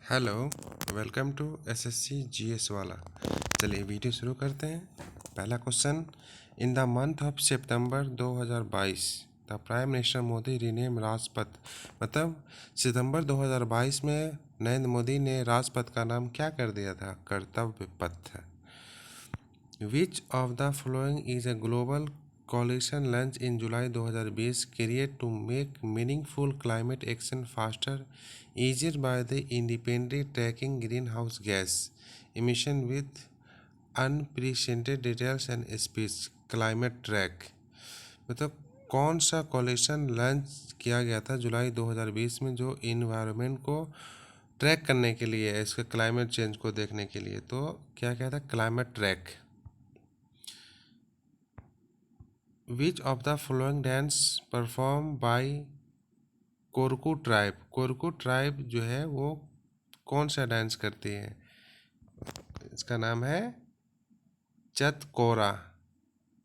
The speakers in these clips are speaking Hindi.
Hello, welcome to SSC GS वाला। चलिए वीडियो शुरू करते हैं। पहला question, in the month of September 2022 the prime minister Modi rename Rajpath. मतलब सितंबर 2022 में नरेंद्र मोदी ने राजपथ का नाम क्या कर दिया था? कर्तव्य पथ। विच of the following is a global coalition launch in July 2020 create to make meaningful climate action faster, easier by the independently tracking greenhouse gas emission with unprecedented details and speeds. Climate track मतलब कौन सा कोलिशन लॉन्च किया गया था जुलाई 2020 में जो इन्वायरमेंट को ट्रैक करने के लिए, इसके क्लाइमेट चेंज को देखने के लिए? तो क्या था? Climate track. Which of the following dance perform by Korku tribe? Korku tribe जो है वो कौन सा डांस करती है? इसका नाम है Chatkora.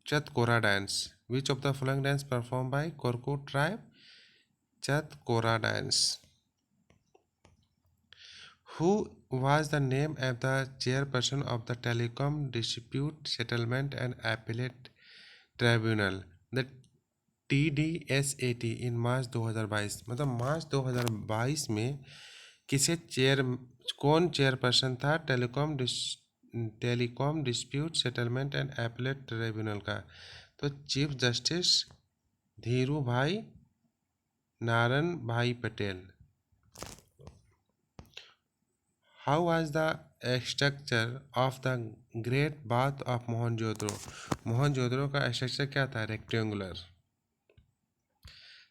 Chatkora dance. Which of the following dance perform by Korku tribe? Chatkora dance. Who was the name of the chairperson of the Telecom Dispute Settlement and Appellate Tribunal, the TDSAT, in March 2022? मतलब मार्च 2022 में कौन चेयरपर्सन था telecom dispute settlement and appellate tribunal का? तो chief justice Dhirubhai Narayanbhai Patel. How was the structure of the great bath of Mohenjodaro? Mohenjodaro का स्ट्रक्चर क्या था? रेक्टेंगुलर।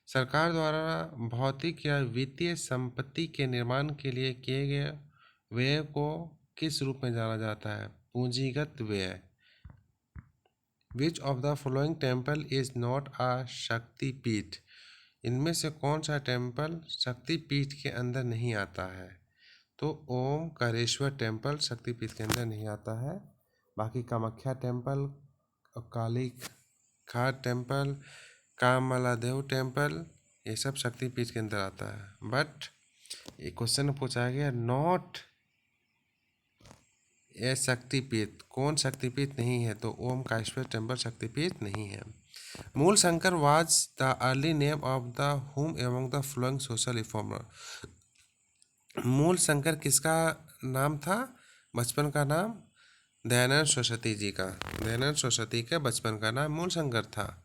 सरकार द्वारा भौतिक या वित्तीय संपत्ति के निर्माण के लिए किए गए व्यय को किस रूप में जाना जाता है? पूंजीगत व्यय। विच of the following temple is not a शक्तिपीठ? इनमें से कौन सा टेम्पल शक्तिपीठ के अंदर नहीं आता है? तो ओमकारेश्वर टेम्पल शक्तिपीठ के अंदर नहीं आता है। बाकी Kamakhya temple, Kali Ghat temple, कामलादेव temple, ये सब शक्तिपीठ के अंदर आता है। बट ये क्वेश्चन पूछा गया नॉट ए शक्तिपीठ। कौन शक्तिपीठ नहीं है? तो ओमकारेश्वर टेम्पल शक्तिपीठ नहीं है। Mool Shankar was the early name of the whom among the following social reformer? Mool Shankar किसका नाम था? बचपन का नाम दयानंद सरस्वती जी का। दयानंद सरस्वती का बचपन का नाम मूल शंकर था।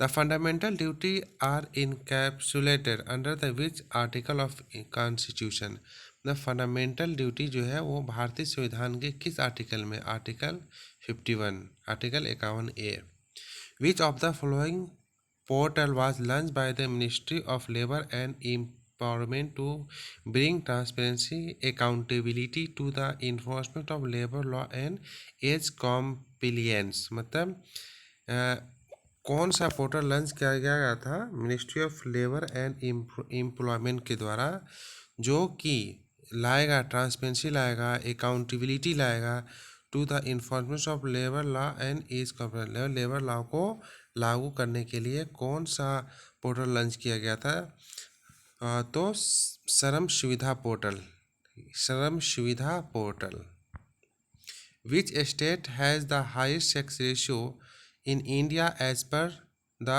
The fundamental duty are encapsulated under the which article of constitution? The fundamental duty जो है वो भारतीय संविधान के किस आर्टिकल में? Article 51, article 51A। Which of the following portal was launch by the ministry of labour and empowerment to bring transparency, accountability to the enforcement of labor law and age compliance? मतलब कौन सा पोर्टल लॉन्च किया गया था ministry of labour and employment के द्वारा, जो कि लाएगा ट्रांसपेरेंसी, लाएगा अकाउंटेबिलिटी, लाएगा to the information of labour law and as compliance? Labour law को लागू करने के लिए कौन सा पोर्टल लॉन्च किया गया था? तो श्रम Suvidha portal. Shram Suvidha portal. Which state has the highest sex ratio in India as per the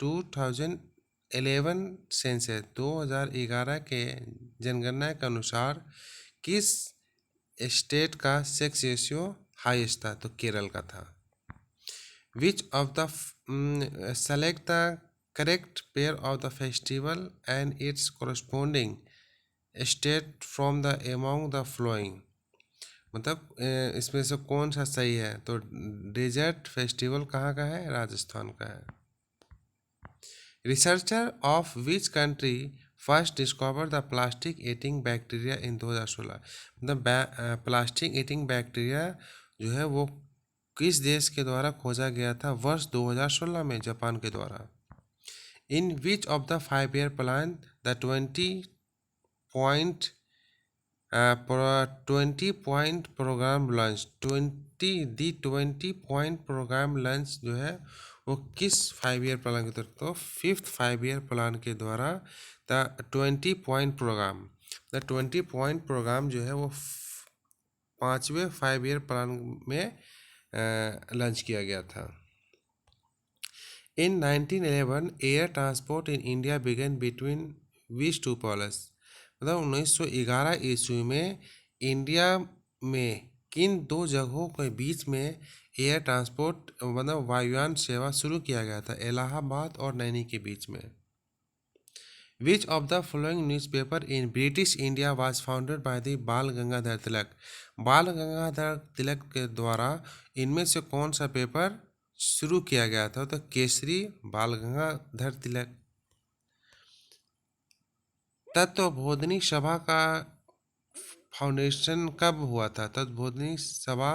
2011 census? 2011 के जनगणना के अनुसार किस स्टेट का सेक्स रेशियो हाईएस्ट था? तो केरल का था। विच of the select the correct pair of the festival and its corresponding state from the among the following? मतलब इसमें से कौन सा सही है? तो डेजर्ट फेस्टिवल कहाँ का है? राजस्थान का है। Researcher of which country first discover the plastic eating bacteria इन 2016? मतलब प्लास्टिक ईटिंग बैक्टीरिया जो है वो किस देश के द्वारा खोजा गया था? वर्ष 2016 में जापान के द्वारा। In which of the 5-year plan the 20-point program launch? 20-point program launch जो है वो किस 5-year प्लान के द्वारा? तो 5th 5-year प्लान के द्वारा the 20-point programme the 20 point programme जो है वो 5वें 5 ईयर प्लान में लॉन्च किया गया था। In 1911, air transport in India began between which two poles? मतलब 1911 ईस्वी में इंडिया में किन दो जगहों के बीच में एयर ट्रांसपोर्ट मतलब वायुयान सेवा शुरू किया गया था? इलाहाबाद और नैनी के बीच में। Which of the following newspaper in British India was founded by the बाल गंगाधर तिलक? बाल गंगाधर तिलक के द्वारा इनमें से कौन सा पेपर शुरू किया गया था? तो केसरी, बाल गंगाधर तिलक। तत्वबोधिनी सभा का फाउंडेशन कब हुआ था? तत्वबोधिनी सभा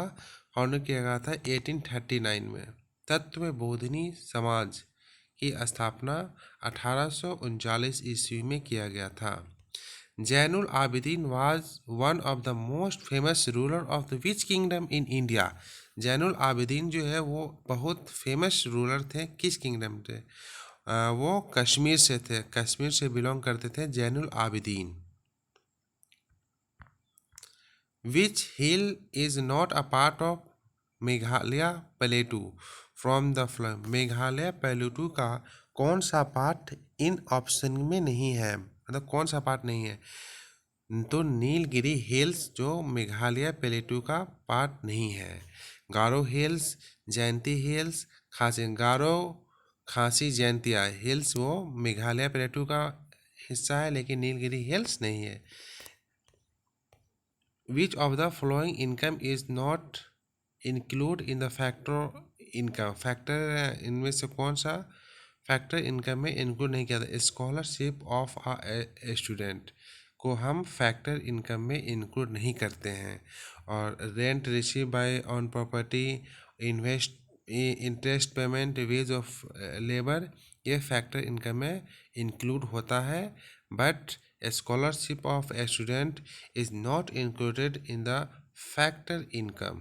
फाउंड किया गया था 1839 में। तत्वबोधिनी समाज की स्थापना 1839 ईस्वी में किया गया था। Zainul Abidin was one of the most famous ruler of the which kingdom in India? Zainul Abidin जो है वो बहुत फेमस रूलर थे, किस किंगडम थे? वो कश्मीर से थे, कश्मीर से बिलोंग करते थे Zainul Abidin. Which hill is not a part of Meghalaya plateau from the following? Meghalaya plateau का कौन सा पार्ट इन ऑप्शन में नहीं है? मतलब कौन सा पार्ट नहीं है? तो नीलगिरी हिल्स जो मेघालय प्लेटू का पार्ट नहीं है। गारो हिल्स, जयंती हिल्स, गारो खासी जयंतिया हिल्स वो मेघालय प्लेटू का हिस्सा है, लेकिन नीलगिरी हिल्स नहीं है। Which of the following income is not include in the factor income? Factor इनमें से कौन सा फैक्टर इनकम में इंक्लूड नहीं किया था? स्कॉलरशिप ऑफ अ स्टूडेंट को हम फैक्टर इनकम में इंक्लूड नहीं करते हैं। और rent receive by on property, interest payment, ways of labour, ये फैक्टर इनकम में इंक्लूड होता है, but scholarship of a student is not included in the factor income.